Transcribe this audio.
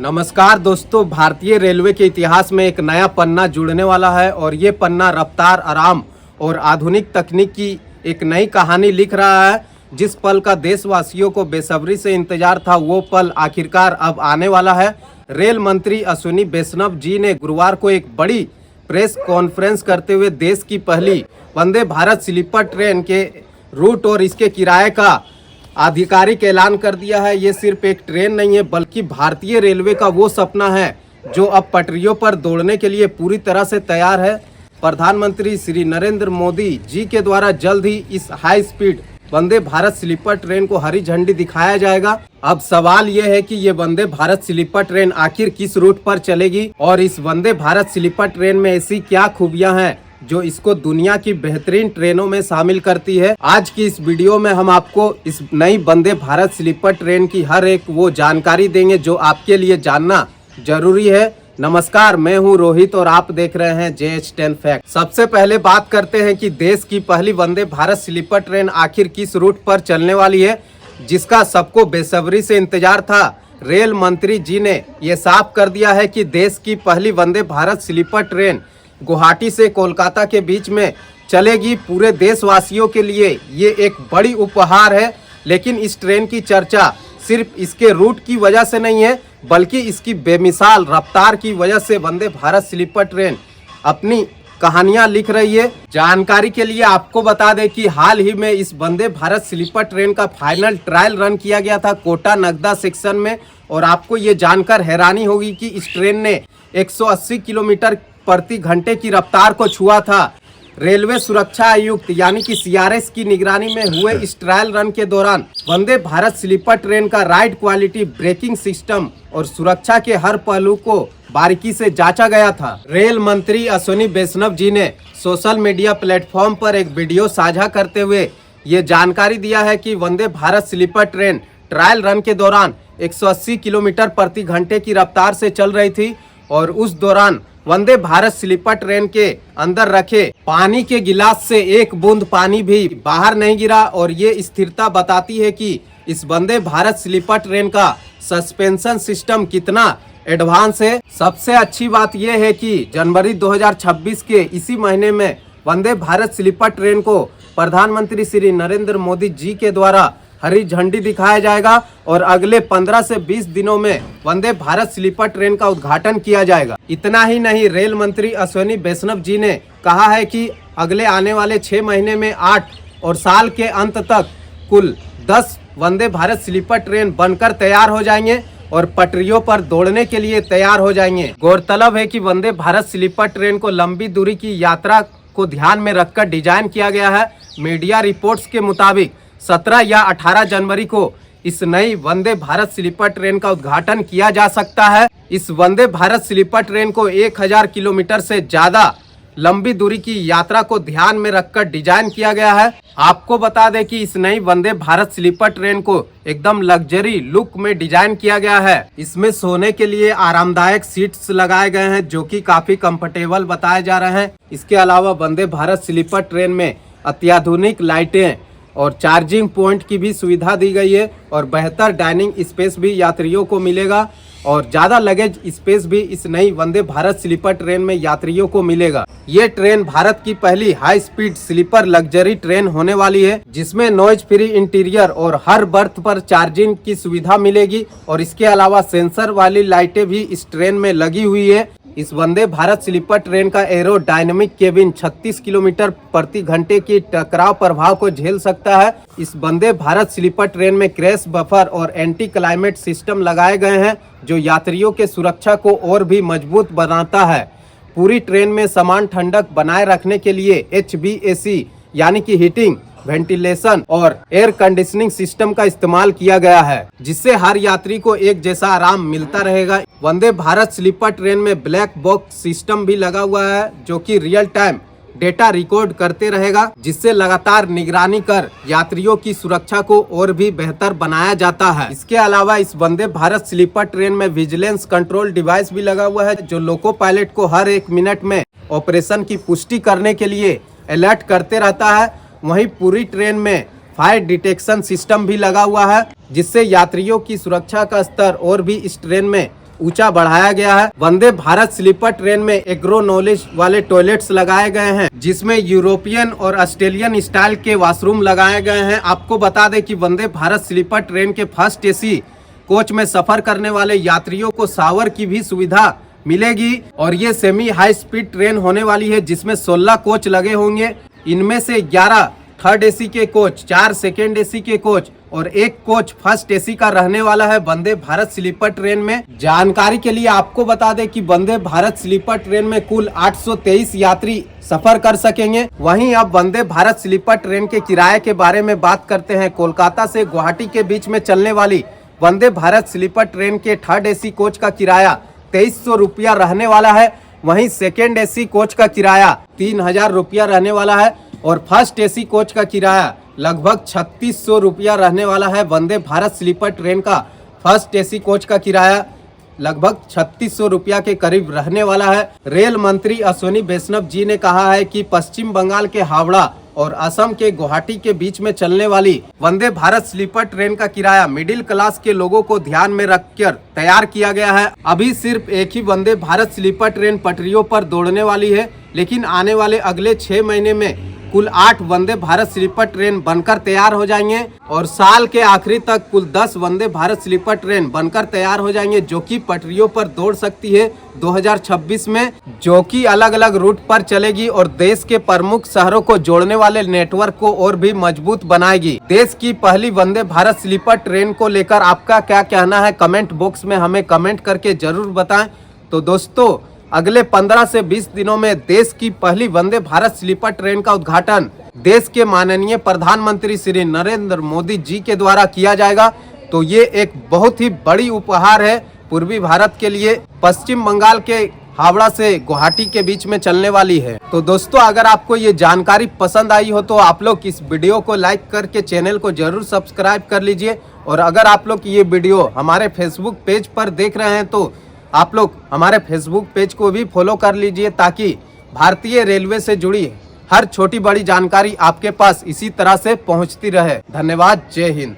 नमस्कार दोस्तों, भारतीय रेलवे के इतिहास में एक नया पन्ना जुड़ने वाला है और ये पन्ना रफ्तार, आराम और आधुनिक तकनीक की एक नई कहानी लिख रहा है। जिस पल का देशवासियों को बेसब्री से इंतजार था, वो पल आखिरकार अब आने वाला है। रेल मंत्री अश्विनी वैष्णव जी ने गुरुवार को एक बड़ी प्रेस कॉन्फ्रेंस करते हुए देश की पहली वंदे भारत स्लीपर ट्रेन के रूट और इसके किराए का आधिकारिक ऐलान कर दिया है। ये सिर्फ एक ट्रेन नहीं है, बल्कि भारतीय रेलवे का वो सपना है जो अब पटरियों पर दौड़ने के लिए पूरी तरह से तैयार है। प्रधानमंत्री श्री नरेंद्र मोदी जी के द्वारा जल्द ही इस हाई स्पीड वंदे भारत स्लीपर ट्रेन को हरी झंडी दिखाया जाएगा। अब सवाल ये है कि ये वंदे भारत स्लीपर ट्रेन आखिर किस रूट पर चलेगी और इस वंदे भारत स्लीपर ट्रेन में ऐसी क्या खूबियां हैं जो इसको दुनिया की बेहतरीन ट्रेनों में शामिल करती है। आज की इस वीडियो में हम आपको इस नई वंदे भारत स्लीपर ट्रेन की हर एक वो जानकारी देंगे जो आपके लिए जानना जरूरी है। नमस्कार, मैं हूं रोहित और आप देख रहे हैं JH10 फैक्ट। सबसे पहले बात करते हैं कि देश की पहली वंदे भारत स्लीपर ट्रेन आखिर किस रूट पर चलने वाली है, जिसका सबको बेसब्री से इंतजार था। रेल मंत्री जी ने ये साफ कर दिया है कि देश की पहली वंदे भारत स्लीपर ट्रेन गुवाहाटी से कोलकाता के बीच में चलेगी। पूरे देशवासियों के लिए ये एक बड़ी उपहार है, लेकिन इस ट्रेन की चर्चा सिर्फ इसके रूट की वजह से नहीं है, बल्कि इसकी बेमिसाल रफ्तार की वजह से वंदे भारत स्लीपर ट्रेन अपनी कहानियां लिख रही है। जानकारी के लिए आपको बता दें कि हाल ही में इस वंदे भारत स्लीपर ट्रेन का फाइनल ट्रायल रन किया गया था कोटा नगदा सेक्शन में, और आपको ये जानकर हैरानी होगी कि इस ट्रेन ने 180 किलोमीटर प्रति घंटे की रफ्तार को छुआ था। रेलवे सुरक्षा आयुक्त यानी कि CRS की निगरानी में हुए इस ट्रायल रन के दौरान वंदे भारत स्लीपर ट्रेन का राइड क्वालिटी, ब्रेकिंग सिस्टम और सुरक्षा के हर पहलू को बारीकी से जांचा गया था। रेल मंत्री अश्विनी वैष्णव जी ने सोशल मीडिया प्लेटफॉर्म पर एक वीडियो साझा करते हुए ये जानकारी दिया है कि Vande Bharat sleeper train trial run के दौरान 180 किलोमीटर प्रति घंटे की रफ्तार से चल रही थी और उस दौरान वंदे भारत स्लीपर ट्रेन के अंदर रखे पानी के गिलास से एक बूंद पानी भी बाहर नहीं गिरा, और ये स्थिरता बताती है कि इस वंदे भारत स्लीपर ट्रेन का सस्पेंशन सिस्टम कितना एडवांस है। सबसे अच्छी बात यह है कि जनवरी 2026 के इसी महीने में वंदे भारत स्लीपर ट्रेन को प्रधानमंत्री श्री नरेंद्र मोदी जी के द्वारा हरी झंडी दिखाया जाएगा और अगले 15 से 20 दिनों में वंदे भारत स्लीपर ट्रेन का उद्घाटन किया जाएगा। इतना ही नहीं, रेल मंत्री अश्विनी वैष्णव जी ने कहा है कि अगले आने वाले 6 महीने में 8 और साल के अंत तक कुल 10 वंदे भारत स्लीपर ट्रेन बनकर तैयार हो जाएंगे और पटरियों पर दौड़ने के लिए तैयार हो जाएंगे। गौरतलब है कि वंदे भारत स्लीपर ट्रेन को लंबी दूरी की यात्रा को ध्यान में रखकर डिजाइन किया गया है। मीडिया रिपोर्ट्स के मुताबिक 17 या 18 जनवरी को इस नई वंदे भारत स्लीपर ट्रेन का उद्घाटन किया जा सकता है। इस वंदे भारत स्लीपर ट्रेन को 1000 किलोमीटर से ज्यादा लंबी दूरी की यात्रा को ध्यान में रखकर डिजाइन किया गया है। आपको बता दें कि इस नई वंदे भारत स्लीपर ट्रेन को एकदम लग्जरी लुक में डिजाइन किया गया है। इसमें सोने के लिए आरामदायक सीट्स लगाए गए हैं जो कि काफी कंफर्टेबल बताए जा रहे हैं। इसके अलावा वंदे भारत स्लीपर ट्रेन में अत्याधुनिक लाइटें और चार्जिंग पॉइंट की भी सुविधा दी गई है और बेहतर डाइनिंग स्पेस भी यात्रियों को मिलेगा और ज़्यादा लगेज स्पेस भी इस नई वंदे भारत स्लीपर ट्रेन में यात्रियों को मिलेगा। ये ट्रेन भारत की पहली high speed sleeper luxury train होने वाली है, जिसमें नॉइज फ्री इंटीरियर और हर बर्थ पर चार्जिंग की सुविधा मिलेगी और इसके अलावा सेंसर वाली लाइटें भी इस ट्रेन में लगी हुई है। इस वंदे भारत स्लीपर ट्रेन का एरोडायनेमिक केबिन 36 किलोमीटर प्रति घंटे की टकराव प्रभाव को झेल सकता है। इस वंदे भारत स्लीपर ट्रेन में क्रैश बफर और एंटी क्लाइमेट सिस्टम लगाए गए हैं जो यात्रियों के सुरक्षा को और भी मजबूत बनाता है। पूरी ट्रेन में समान ठंडक बनाए रखने के लिए HVAC यानी कि हीटिंग, वेंटिलेशन और एयर कंडीशनिंग सिस्टम का इस्तेमाल किया गया है, जिससे हर यात्री को एक जैसा आराम मिलता रहेगा। वंदे भारत स्लीपर ट्रेन में ब्लैक बॉक्स सिस्टम भी लगा हुआ है जो कि रियल टाइम डेटा रिकॉर्ड करते रहेगा, जिससे लगातार निगरानी कर यात्रियों की सुरक्षा को और भी बेहतर बनाया जाता है। इसके अलावा इस वंदे भारत स्लीपर ट्रेन में विजिलेंस कंट्रोल डिवाइस भी लगा हुआ है जो लोको पायलट को हर 1 मिनट में ऑपरेशन की पुष्टि करने के लिए अलर्ट करते रहता है। वहीं पूरी ट्रेन में फायर डिटेक्शन सिस्टम भी लगा हुआ है, जिससे यात्रियों की सुरक्षा का स्तर और भी इस ट्रेन में ऊंचा बढ़ाया गया है। वंदे भारत स्लीपर ट्रेन में एग्रोनॉलेज वाले टॉयलेट्स लगाए गए हैं, जिसमें यूरोपियन और ऑस्ट्रेलियन स्टाइल के वॉशरूम लगाए गए हैं। आपको बता दें कि वंदे भारत स्लीपर ट्रेन के फर्स्ट एसी कोच में सफर करने वाले यात्रियों को शावर की भी सुविधा मिलेगी और ये सेमी हाई स्पीड ट्रेन होने वाली है, जिसमें 16 कोच लगे होंगे। इनमें से 11 थर्ड एसी के कोच, 4 सेकेंड एसी के कोच और 1 कोच फर्स्ट एसी का रहने वाला है वंदे भारत स्लीपर ट्रेन में। जानकारी के लिए आपको बता दें कि वंदे भारत स्लीपर ट्रेन में कुल 823 यात्री सफर कर सकेंगे। वहीं अब वंदे भारत स्लीपर ट्रेन के किराए के बारे में बात करते हैं। कोलकाता से गुवाहाटी के बीच में चलने वाली वंदे भारत स्लीपर ट्रेन के थर्ड एसी कोच का किराया 2300 रुपया रहने वाला है। वहीं सेकेंड एसी कोच का किराया 3000 रुपया रहने वाला है और फर्स्ट एसी कोच का किराया लगभग 3600 रुपया रहने वाला है। वंदे भारत स्लीपर ट्रेन का फर्स्ट एसी कोच का किराया लगभग 3600 रुपया के करीब रहने वाला है। रेल मंत्री अश्विनी वैष्णव जी ने कहा है कि पश्चिम बंगाल के हावड़ा और असम के गुवाहाटी के बीच में चलने वाली वंदे भारत स्लीपर ट्रेन का किराया मिडिल क्लास के लोगों को ध्यान में रखकर तैयार किया गया है। अभी सिर्फ एक ही वंदे भारत स्लीपर ट्रेन पटरियों पर दौड़ने वाली है, लेकिन आने वाले अगले 6 महीने में कुल 8 वंदे भारत स्लीपर ट्रेन बनकर तैयार हो जाएंगे और साल के आखिरी तक कुल 10 वंदे भारत स्लीपर ट्रेन बनकर तैयार हो जाएंगे, जो कि पटरियों पर दौड़ सकती है 2026 में, जो कि अलग अलग रूट पर चलेगी और देश के प्रमुख शहरों को जोड़ने वाले नेटवर्क को और भी मजबूत बनाएगी। देश की पहली वंदे भारत स्लीपर ट्रेन को लेकर आपका क्या कहना है, कमेंट बॉक्स में हमें कमेंट करके जरूर बताएं। तो दोस्तों, अगले 15 से 20 दिनों में देश की पहली वंदे भारत स्लीपर ट्रेन का उद्घाटन देश के माननीय प्रधानमंत्री श्री नरेंद्र मोदी जी के द्वारा किया जाएगा। तो ये एक बहुत ही बड़ी उपहार है पूर्वी भारत के लिए। पश्चिम बंगाल के हावड़ा से गुवाहाटी के बीच में चलने वाली है। तो दोस्तों, अगर आपको ये जानकारी पसंद आई हो तो आप लोग इस वीडियो को लाइक करके चैनल को जरूर सब्सक्राइब कर लीजिए। और अगर आप लोग ये वीडियो हमारे फेसबुक पेज पर देख रहे हैं तो आप लोग हमारे फेसबुक पेज को भी फॉलो कर लीजिए, ताकि भारतीय रेलवे से जुड़ी हर छोटी बड़ी जानकारी आपके पास इसी तरह से पहुंचती रहे। धन्यवाद। जय हिंद।